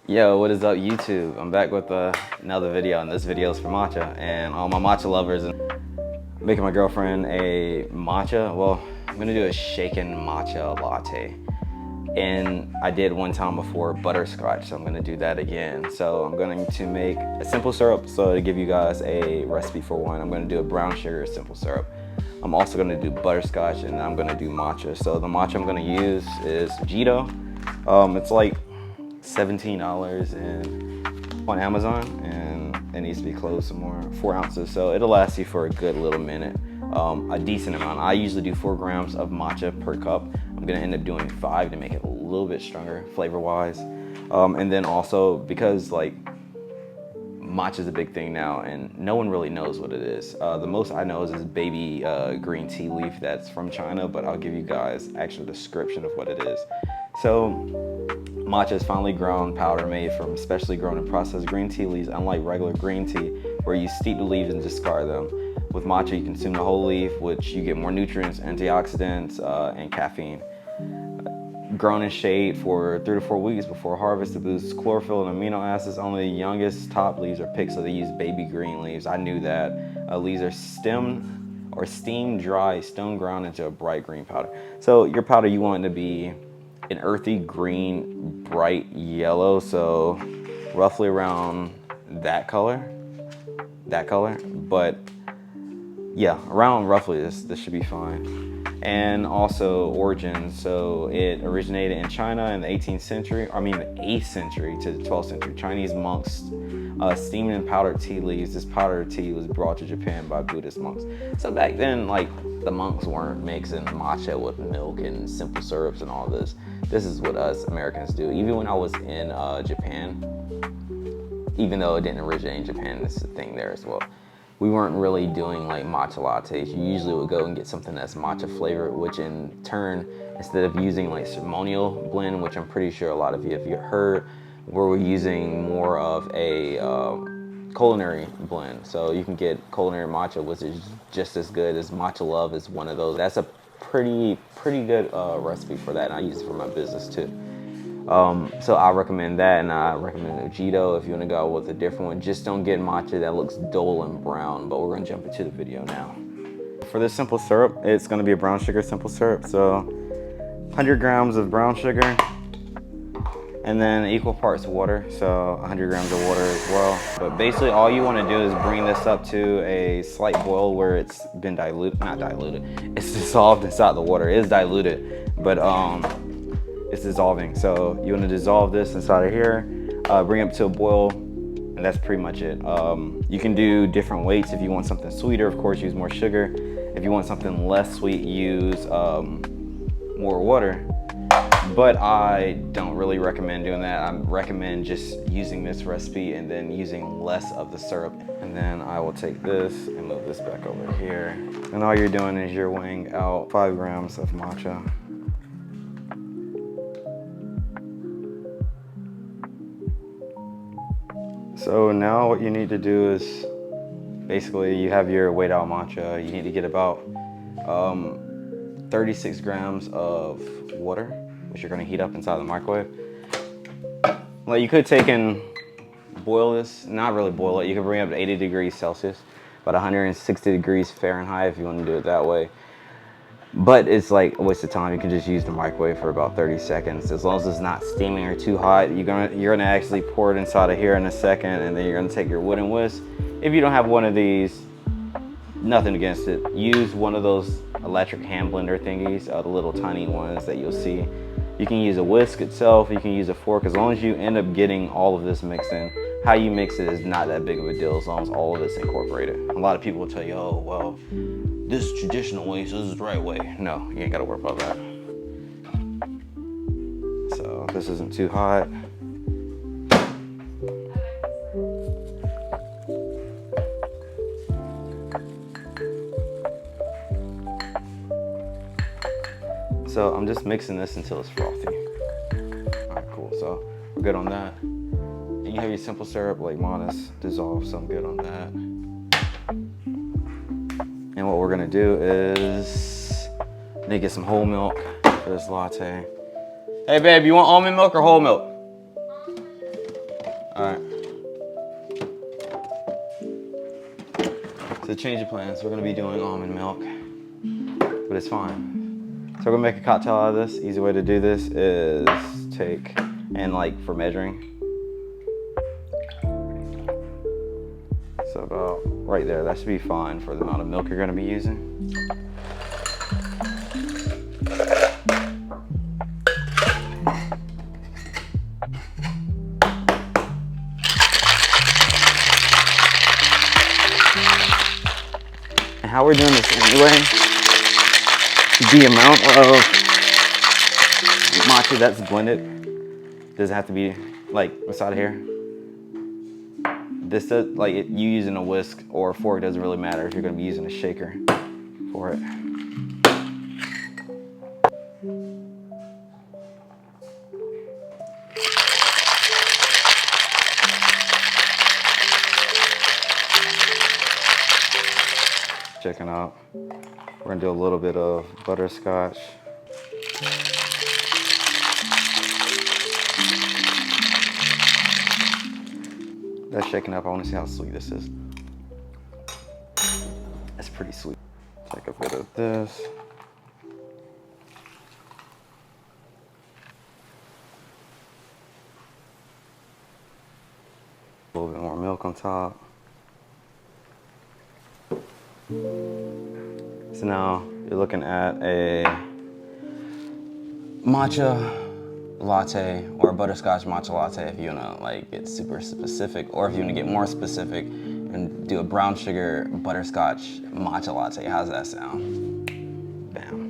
Yo, what is up YouTube? I'm back with another video, and this video is for matcha. And all my matcha lovers, and making my girlfriend a matcha. Well, I'm gonna do a shaken matcha latte. And I did one time before butterscotch, so I'm gonna do that again. So I'm going to make a simple syrup. So to give you guys a recipe for one, I'm gonna do a brown sugar simple syrup. I'm also gonna do butterscotch, and I'm gonna do matcha. So the matcha I'm gonna use is Jito. It's like $17 on Amazon, and it needs to be closed some more, 4 ounces. So it'll last you for a good little minute, a decent amount. I usually do 4 grams of matcha per cup. I'm gonna end up doing 5 to make it a little bit stronger flavor wise. And then also because like matcha is a big thing now and no one really knows what it is. The most I know is this baby green tea leaf that's from China, but I'll give you guys actually a description of what it is. So matcha is finely ground powder made from specially grown and processed green tea leaves. Unlike regular green tea where you steep the leaves and discard them, with matcha you consume the whole leaf, which you get more nutrients, antioxidants, and caffeine. Grown in shade for 3 to 4 weeks before harvest to boost chlorophyll and amino acids. Only the youngest top leaves are picked, so they use baby green leaves. I knew that. Leaves are stemmed or steamed dry, stone ground into a bright green powder. So your powder, you want it to be an earthy green, bright yellow, so roughly around that color, but yeah, around roughly this should be fine. And also origin, so it originated in China in the 18th century, I mean the 8th century to the 12th century. Chinese monks steamed and powdered tea leaves. This powdered tea was brought to Japan by Buddhist monks. So back then, like, the monks weren't mixing matcha with milk and simple syrups and all this. This is what us Americans do. Even when I was in Japan, even though it didn't originate in Japan, it's a thing there as well. We weren't really doing like matcha lattes. You usually would go and get something that's matcha flavored, which in turn, instead of using like ceremonial blend, which I'm pretty sure a lot of you have heard, where we're using more of a culinary blend. So you can get culinary matcha, which is just as good as Matcha Love is one of those. That's a pretty good recipe for that, and I use it for my business too. So I recommend that, and I recommend Ojito if you want to go with a different one. Just don't get matcha that looks dull and brown, but we're going to jump into the video now. For this simple syrup, it's going to be a brown sugar simple syrup. So 100 grams of brown sugar, and then equal parts water, so 100 grams of water as well. But basically all you want to do is bring this up to a slight boil where it's been diluted, not diluted, it's dissolved inside the water. It is diluted, but it's dissolving. So you want to dissolve this inside of here, bring it up to a boil, and that's pretty much it. You can do different weights. If you want something sweeter, of course, use more sugar. If you want something less sweet, use more water. But I don't really recommend doing that. I recommend just using this recipe and then using less of the syrup. And then I will take this and move this back over here. And all you're doing is you're weighing out 5 grams of matcha. So now what you need to do is, basically you have your weighed out matcha. You need to get about 36 grams of water, which you're gonna heat up inside the microwave. Like, you could take and boil this, not really boil it. You can bring it up to 80 degrees Celsius, about 160 degrees Fahrenheit if you want to do it that way. But it's like a waste of time. You can just use the microwave for about 30 seconds. As long as it's not steaming or too hot, you're gonna actually pour it inside of here in a second, and then you're gonna take your wooden whisk. If you don't have one of these, nothing against it. Use one of those electric hand blender thingies, the little tiny ones that you'll see. You can use a whisk itself, you can use a fork, as long as you end up getting all of this mixed in. How you mix it is not that big of a deal as long as all of it's incorporated. A lot of people will tell you, oh, well, this is traditional way, so this is the right way. No, you ain't gotta worry about that. So this isn't too hot. So I'm just mixing this until it's frothy. All right, cool, so we're good on that. And you have your simple syrup, like mine is dissolved, so I'm good on that. And what we're gonna do is need to get some whole milk for this latte. Hey babe, you want almond milk or whole milk? All right. So change of plans. We're gonna be doing almond milk, but it's fine. So we're gonna make a cocktail out of this. Easy way to do this is take, and like for measuring, so about right there. That should be fine for the amount of milk you're gonna be using. And how we're doing this anyway, the amount of matcha that's blended doesn't have to be like inside of here. This does, like you using a whisk or a fork doesn't really matter if you're going to be using a shaker for it. Checking out. We're gonna do a little bit of butterscotch. That's shaking up. I want to see how sweet this is. That's pretty sweet. Take a bit of this. A little bit more milk on top. So now you're looking at a matcha latte or a butterscotch matcha latte if you wanna like get super specific, or if you wanna get more specific and do a brown sugar butterscotch matcha latte. How's that sound? Bam.